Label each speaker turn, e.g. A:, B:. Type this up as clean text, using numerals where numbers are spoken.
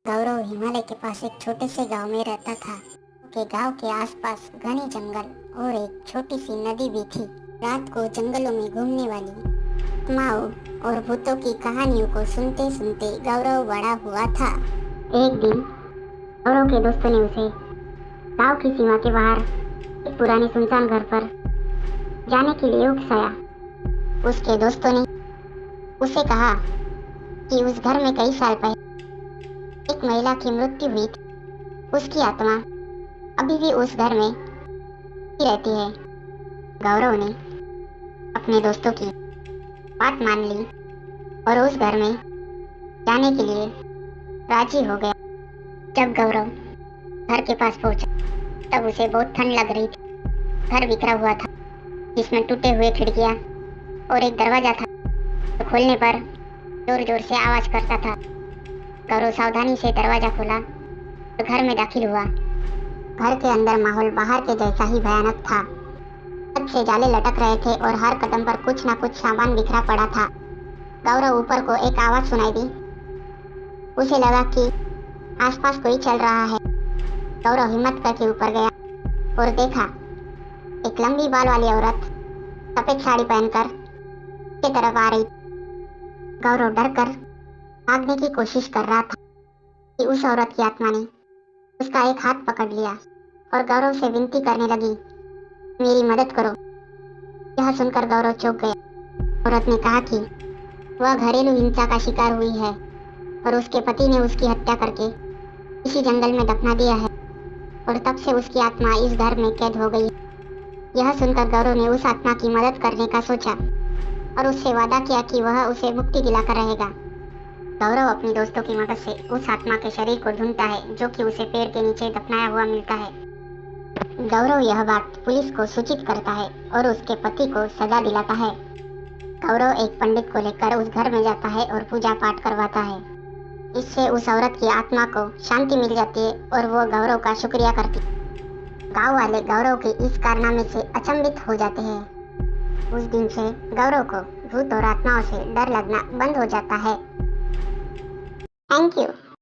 A: गौरव हिमालय के पास एक छोटे से गांव में रहता था। के गांव के आसपास घने जंगल और एक छोटी सी नदी भी थी। रात को जंगलों में घूमने वाली आत्माओं और भूतों की कहानियों को सुनते सुनते गौरव बड़ा हुआ था। एक दिन गौरव के दोस्तों ने उसे गांव की सीमा के बाहर एक पुराने सुनसान घर पर जाने के लिए उकसाया। उसके दोस्तों ने उसे कहा कि उस घर में कई साल पहले एक महिला की मृत्यु हुई थी। उसकी आत्मा अभी भी उस घर में ही रहती है। गौरव ने अपने दोस्तों की बात मान ली और उस घर में जाने के लिए राजी हो गया। जब गौरव घर के पास पहुंचा तब उसे बहुत ठंड लग रही थी। घर बिखरा हुआ था जिसमें टूटे हुए खिड़कियां और एक दरवाजा था जो खोलने पर जोर जोर से आवाज करता था। गौरव सावधानी से दरवाजा खोला और घर में दाखिल हुआ। घर के अंदर माहौल बाहर के जैसा ही भयानक था। छत से जाले लटक रहे थे और हर कदम पर कुछ ना कुछ सामान बिखरा पड़ा था। गौरव ऊपर को एक आवाज सुनाई दी। उसे लगा कि आसपास कोई चल रहा है। गौरव हिम्मत करके ऊपर गया और देखा एक लंबी बाल वाली औरत सफेद साड़ी पहनकर उसकी तरफ आ रही। गौरव डर कर भागने की कोशिश कर रहा था कि उस औरत की आत्मा ने उसका एक हाथ पकड़ लिया और गौरव से विनती करने लगी, मेरी मदद करो। यह सुनकर गौरव चौंक गया। औरत ने कहा कि वह घरेलू हिंसा का शिकार हुई है और उसके पति ने उसकी हत्या करके इसी जंगल में दफना दिया है और तब से उसकी आत्मा इस घर में कैद हो गई। यह सुनकर गौरव ने उस आत्मा की मदद करने का सोचा और उससे वादा किया कि वह उसे मुक्ति दिलाकर रहेगा। गौरव अपने दोस्तों की मदद से उस आत्मा के शरीर को ढूंढता है जो कि उसे पेड़ के नीचे दफनाया हुआ मिलता है। गौरव यह बात पुलिस को सूचित करता है और उसके पति को सजा दिलाता है। गौरव एक पंडित को लेकर उस घर में जाता है और पूजा पाठ करवाता है। इससे उस औरत की आत्मा को शांति मिल जाती है और वो गौरव का शुक्रिया करती है। गाँव वाले गौरव के इस कारनामे से अचंभित हो जाते हैं। उस दिन से गौरव को भूत और आत्माओं से डर लगना बंद हो जाता है। Thank you.